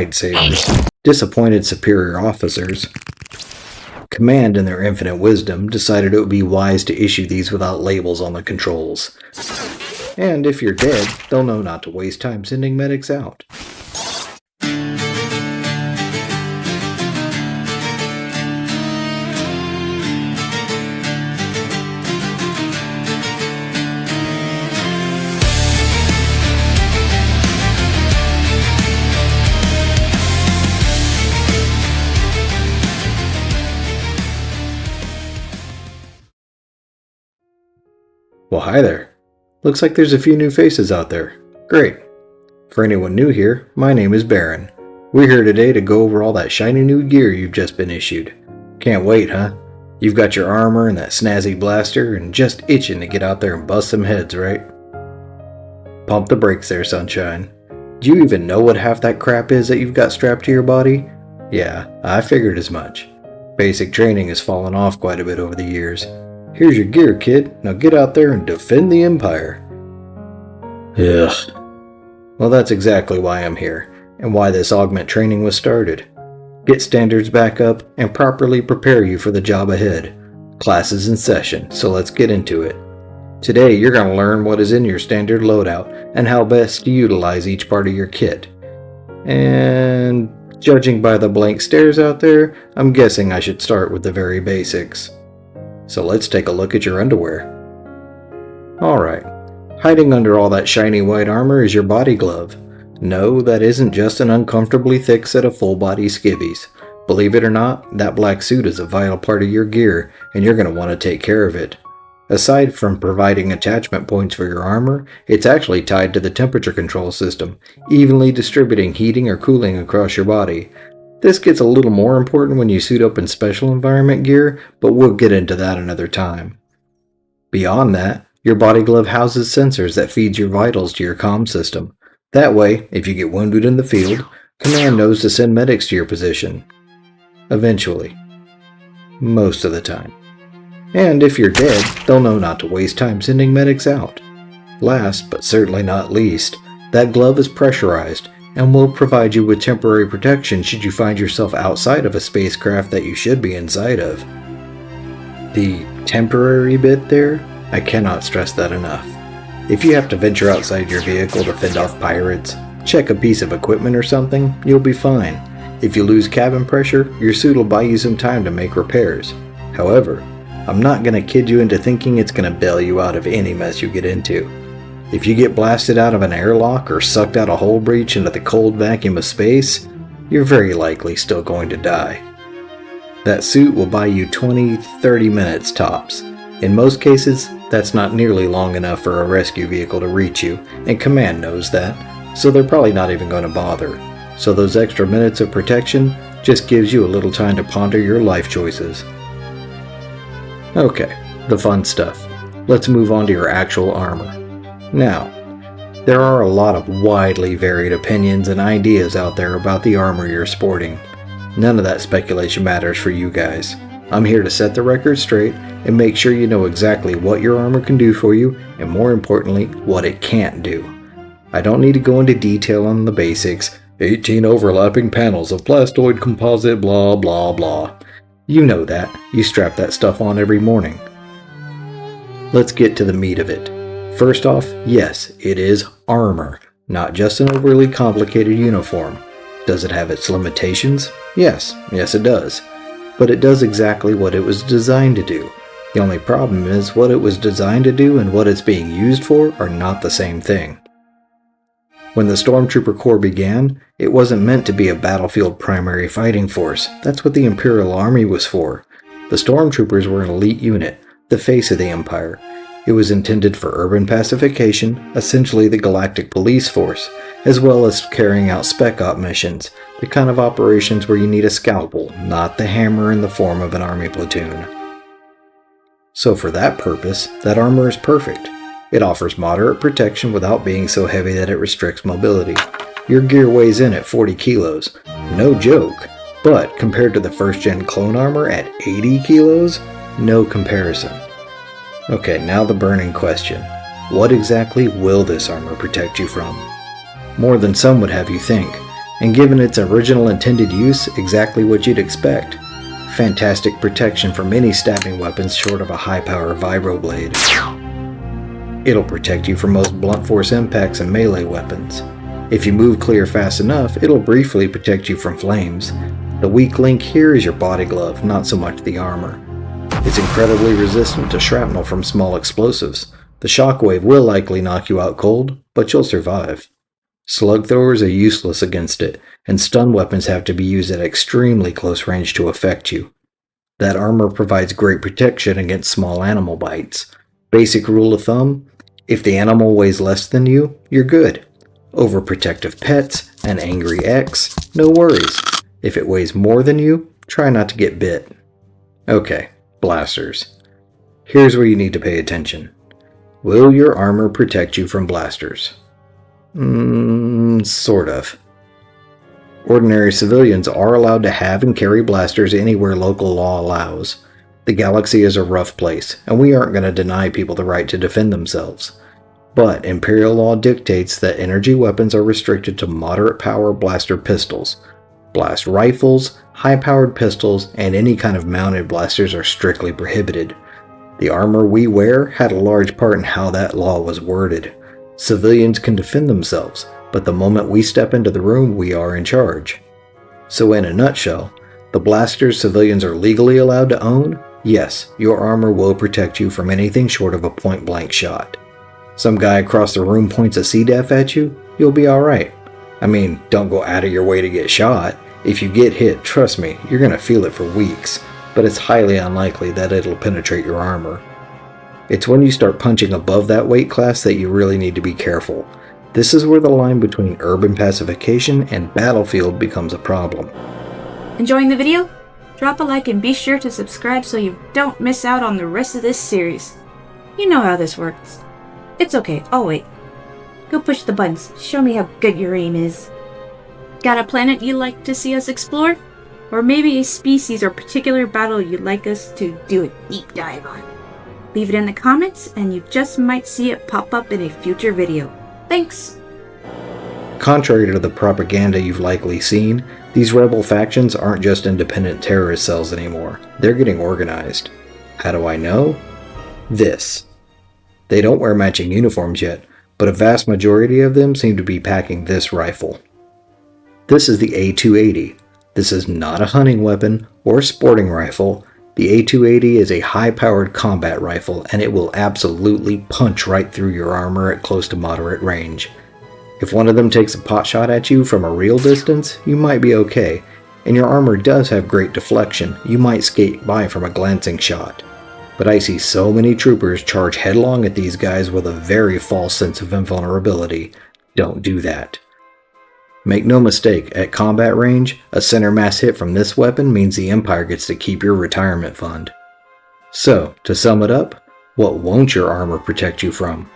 lightsabers. Disappointed superior officers, Command in their infinite wisdom decided it would be wise to issue these without labels on the controls. And if you're dead, they'll know not to waste time sending medics out. Well, hi there. Looks like there's a few new faces out there. Great. For anyone new here, my name is Baron. We're here today to go over all that shiny new gear you've just been issued. Can't wait, huh? You've got your armor and that snazzy blaster and just itching to get out there and bust some heads, right? Pump the brakes there, sunshine. Do you even know what half that crap is that you've got strapped to your body? Yeah, I figured as much. Basic training has fallen off quite a bit over the years. Here's your gear, kid. Now get out there and defend the Empire. Ugh. Well, that's exactly why I'm here, and why this augment training was started. Get standards back up, and properly prepare you for the job ahead. Class is in session, so let's get into it. Today, you're going to learn what is in your standard loadout, and how best to utilize each part of your kit. And judging by the blank stares out there, I'm guessing I should start with the very basics. So let's take a look at your underwear. Alright, hiding under all that shiny white armor is your body glove. No, that isn't just an uncomfortably thick set of full body skivvies. Believe it or not, that black suit is a vital part of your gear, and you're going to want to take care of it. Aside from providing attachment points for your armor, it's actually tied to the temperature control system, evenly distributing heating or cooling across your body. This gets a little more important when you suit up in special environment gear, but we'll get into that another time. Beyond that, your body glove houses sensors that feeds your vitals to your comm system. That way, if you get wounded in the field, Command knows to send medics to your position. Eventually. Most of the time. And if you're dead, they'll know not to waste time sending medics out. Last, but certainly not least, that glove is pressurized, and will provide you with temporary protection should you find yourself outside of a spacecraft that you should be inside of. The temporary bit there, I cannot stress that enough. If you have to venture outside your vehicle to fend off pirates, check a piece of equipment or something, you'll be fine. If you lose cabin pressure, your suit will buy you some time to make repairs. However, I'm not going to kid you into thinking it's going to bail you out of any mess you get into. If you get blasted out of an airlock or sucked out a hull breach into the cold vacuum of space, you're very likely still going to die. That suit will buy you 20-30 minutes tops. In most cases, that's not nearly long enough for a rescue vehicle to reach you, and Command knows that, so they're probably not even going to bother. So those extra minutes of protection just gives you a little time to ponder your life choices. Okay, the fun stuff. Let's move on to your actual armor. Now, there are a lot of widely varied opinions and ideas out there about the armor you're sporting. None of that speculation matters for you guys. I'm here to set the record straight and make sure you know exactly what your armor can do for you, and more importantly, what it can't do. I don't need to go into detail on the basics, 18 overlapping panels of plastoid composite blah blah blah. You know that, you strap that stuff on every morning. Let's get to the meat of it. First off, yes, it is armor, not just an overly complicated uniform. Does it have its limitations? Yes it does. But it does exactly what it was designed to do. The only problem is what it was designed to do and what it's being used for are not the same thing. When the Stormtrooper Corps began, it wasn't meant to be a battlefield primary fighting force. That's what the Imperial Army was for. The Stormtroopers were an elite unit, the face of the Empire. It was intended for urban pacification, essentially the galactic police force, as well as carrying out spec op missions, the kind of operations where you need a scalpel, not the hammer in the form of an army platoon. So for that purpose, that armor is perfect. It offers moderate protection without being so heavy that it restricts mobility. Your gear weighs in at 40 kilos. No joke. But compared to the first-gen clone armor at 80 kilos, no comparison. Okay, now the burning question. What exactly will this armor protect you from? More than some would have you think. and given its original intended use, exactly what you'd expect. Fantastic protection from any stabbing weapons short of a high-power vibroblade. It'll protect you from most blunt force impacts and melee weapons. If you move clear fast enough, it'll briefly protect you from flames. The weak link here is your body glove, not so much the armor. It's incredibly resistant to shrapnel from small explosives. The shockwave will likely knock you out cold, but you'll survive. Slug throwers are useless against it, and stun weapons have to be used at extremely close range to affect you. That armor provides great protection against small animal bites. Basic rule of thumb, if the animal weighs less than you, you're good. Overprotective pets, an angry ex, no worries. If it weighs more than you, try not to get bit. Okay, blasters. Here's where you need to pay attention. Will your armor protect you from blasters? Sort of. Ordinary civilians are allowed to have and carry blasters anywhere local law allows. The galaxy is a rough place, and we aren't going to deny people the right to defend themselves. But Imperial law dictates that energy weapons are restricted to moderate power blaster pistols. Blast rifles, high-powered pistols, and any kind of mounted blasters are strictly prohibited. The armor we wear had a large part in how that law was worded. Civilians can defend themselves, but the moment we step into the room, we are in charge. So in a nutshell, the blasters civilians are legally allowed to own? Yes, your armor will protect you from anything short of a point-blank shot. Some guy across the room points a C-def at you, you'll be alright. I mean, don't go out of your way to get shot. If you get hit, trust me, you're going to feel it for weeks, but it's highly unlikely that it'll penetrate your armor. It's when you start punching above that weight class that you really need to be careful. This is where the line between urban pacification and battlefield becomes a problem. Enjoying the video? Drop a like and be sure to subscribe so you don't miss out on the rest of this series. You know how this works. It's okay, I'll wait. Go push the buttons, show me how good your aim is. Got a planet you'd like to see us explore? Or maybe a species or particular battle you'd like us to do a deep dive on? Leave it in the comments and you just might see it pop up in a future video. Thanks! Contrary to the propaganda you've likely seen, these rebel factions aren't just independent terrorist cells anymore. They're getting organized. How do I know? This. They don't wear matching uniforms yet, but a vast majority of them seem to be packing this rifle. This is the A280. This is not a hunting weapon or sporting rifle. The A280 is a high-powered combat rifle, and it will absolutely punch right through your armor at close to moderate range. If one of them takes a pot shot at you from a real distance, you might be okay, and your armor does have great deflection. You might skate by from a glancing shot. But I see so many troopers charge headlong at these guys with a very false sense of invulnerability. Don't do that. Make no mistake, at combat range, a center mass hit from this weapon means the Empire gets to keep your retirement fund. So, to sum it up, what won't your armor protect you from?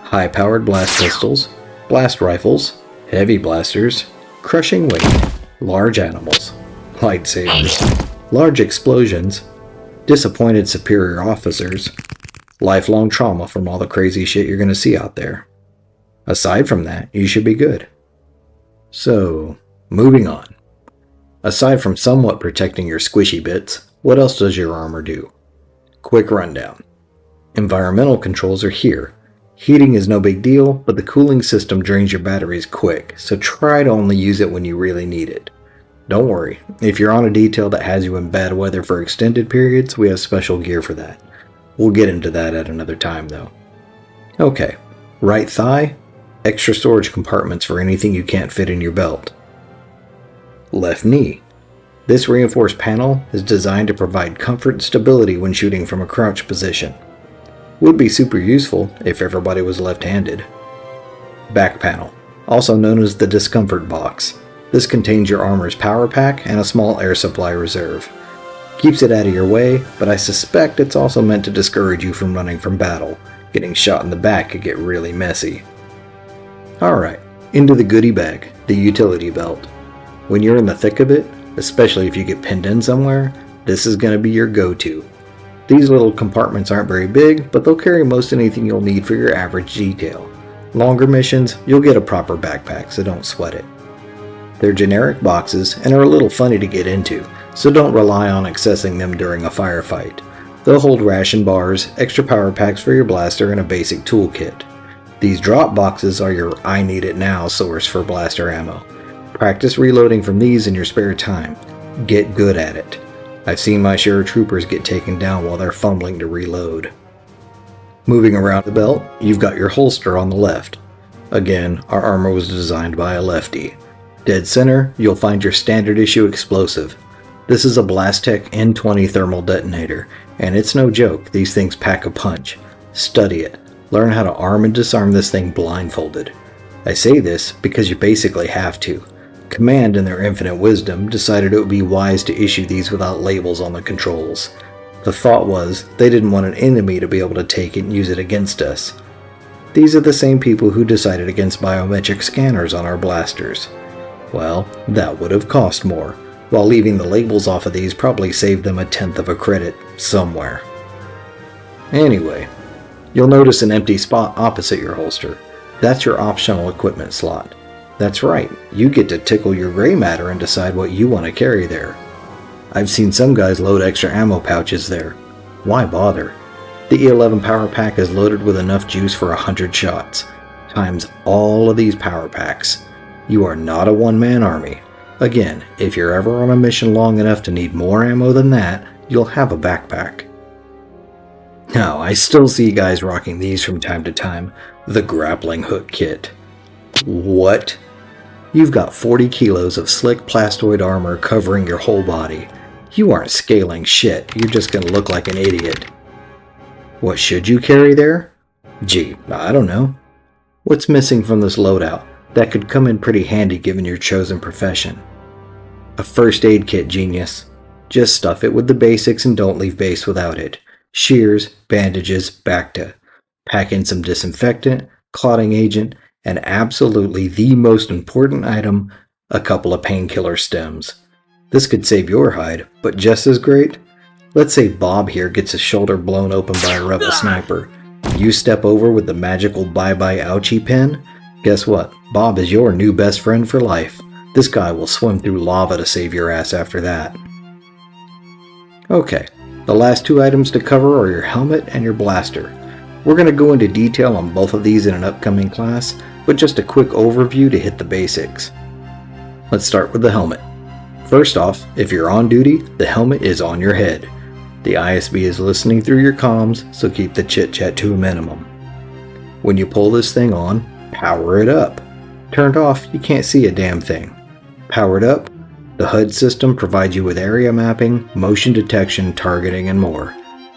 High-powered blast pistols, blast rifles, heavy blasters, crushing weight, large animals, lightsabers, large explosions, disappointed superior officers, lifelong trauma from all the crazy shit you're going to see out there. Aside from that, you should be good. So, moving on. Aside from somewhat protecting your squishy bits, what else does your armor do? Quick rundown. Environmental controls are here. Heating is no big deal, but the cooling system drains your batteries quick, so try to only use it when you really need it. Don't worry, if you're on a detail that has you in bad weather for extended periods, we have special gear for that. We'll get into that at another time though. Okay, right thigh, extra storage compartments for anything you can't fit in your belt. Left knee. This reinforced panel is designed to provide comfort and stability when shooting from a crouch position. Would be super useful if everybody was left-handed. Back panel, also known as the discomfort box. This contains your armor's power pack and a small air supply reserve. Keeps it out of your way, but I suspect it's also meant to discourage you from running from battle. Getting shot in the back could get really messy. Alright, into the goodie bag, the utility belt. When you're in the thick of it, especially if you get pinned in somewhere, this is going to be your go-to. These little compartments aren't very big, but they'll carry most anything you'll need for your average detail. Longer missions, you'll get a proper backpack, so don't sweat it. They're generic boxes and are a little funny to get into, so don't rely on accessing them during a firefight. They'll hold ration bars, extra power packs for your blaster, and a basic toolkit. These drop boxes are your I need it now source for blaster ammo. Practice reloading from these in your spare time. Get good at it. I've seen my share of troopers get taken down while they're fumbling to reload. Moving around the belt, you've got your holster on the left. Again, our armor was designed by a lefty. Dead center, you'll find your standard issue explosive. This is a Blastech N20 thermal detonator, and it's no joke, these things pack a punch. Study it. Learn how to arm and disarm this thing blindfolded. I say this because you basically have to. Command, in their infinite wisdom, decided it would be wise to issue these without labels on the controls. The thought was, they didn't want an enemy to be able to take it and use it against us. These are the same people who decided against biometric scanners on our blasters. Well, that would have cost more, while leaving the labels off of these probably saved them 1/10 of a credit somewhere. Anyway, you'll notice an empty spot opposite your holster. That's your optional equipment slot. That's right, you get to tickle your gray matter and decide what you want to carry there. I've seen some guys load extra ammo pouches there. Why bother? The E11 power pack is loaded with enough juice for 100 shots, times all of these power packs. You are not a one-man army. Again, if you're ever on a mission long enough to need more ammo than that, you'll have a backpack. Now, I still see guys rocking these from time to time, the grappling hook kit. What? You've got 40 kilos of slick plastoid armor covering your whole body. You aren't scaling shit, you're just gonna look like an idiot. What should you carry there? Gee, I don't know. What's missing from this loadout that could come in pretty handy given your chosen profession? A first aid kit, genius. Just stuff it with the basics and don't leave base without it. Shears, bandages, Bacta. Pack in some disinfectant, clotting agent, and absolutely the most important item, a couple of painkiller stems. This could save your hide, but just as great? Let's say Bob here gets his shoulder blown open by a rebel sniper. You step over with the magical bye-bye ouchie pen? Guess what? Bob is your new best friend for life. This guy will swim through lava to save your ass after that. Okay, the last two items to cover are your helmet and your blaster. We're going to go into detail on both of these in an upcoming class, but just a quick overview to hit the basics. Let's start with the helmet. First off, if you're on duty, the helmet is on your head. The ISB is listening through your comms, so keep the chit-chat to a minimum. When you pull this thing on, power it up. Turned off, you can't see a damn thing. Powered up, the HUD system provides you with area mapping, motion detection, targeting, and more.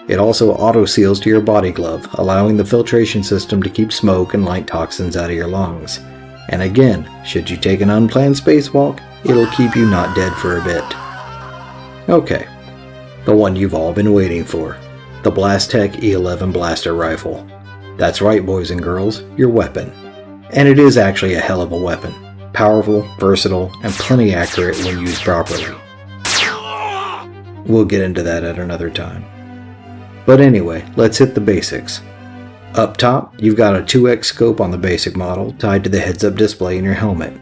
It also auto-seals to your body glove, allowing the filtration system to keep smoke and light toxins out of your lungs. And again, should you take an unplanned spacewalk, it'll keep you not dead for a bit. Okay, the one you've all been waiting for, the Blastech E11 blaster rifle. That's right, boys and girls, your weapon. And it is actually a hell of a weapon. Powerful, versatile, and plenty accurate when used properly. We'll get into that at another time. But anyway, let's hit the basics. Up top, you've got a 2x scope on the basic model tied to the heads-up display in your helmet.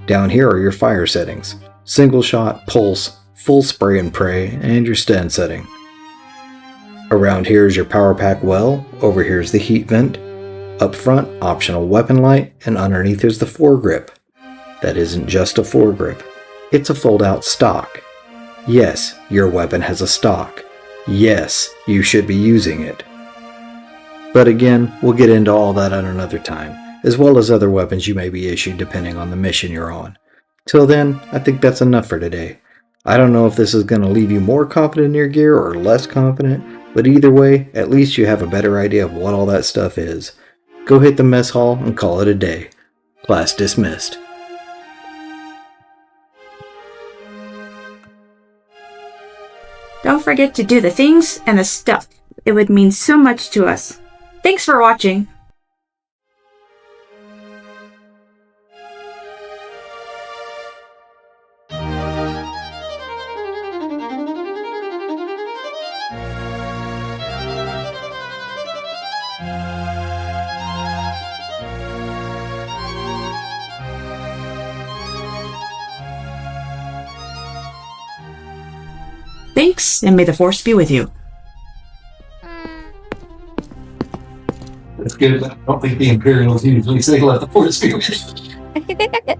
Down here are your fire settings: single shot, pulse, full spray and pray, and your stand setting. Around here is your power pack well, over here is the heat vent. Up front, optional weapon light, and underneath is the foregrip. That isn't just a foregrip, it's a fold-out stock. Yes, your weapon has a stock. Yes, you should be using it. But again, we'll get into all that at another time, as well as other weapons you may be issued depending on the mission you're on. Till then, I think that's enough for today. I don't know if this is going to leave you more confident in your gear or less confident, but either way, at least you have a better idea of what all that stuff is. Go hit the mess hall and call it a day. Class dismissed. Don't forget to do the things and the stuff. It would mean so much to us. Thanks for watching. Thanks, and may the Force be with you. That's good. I don't think the Imperials usually say let the Force be with you.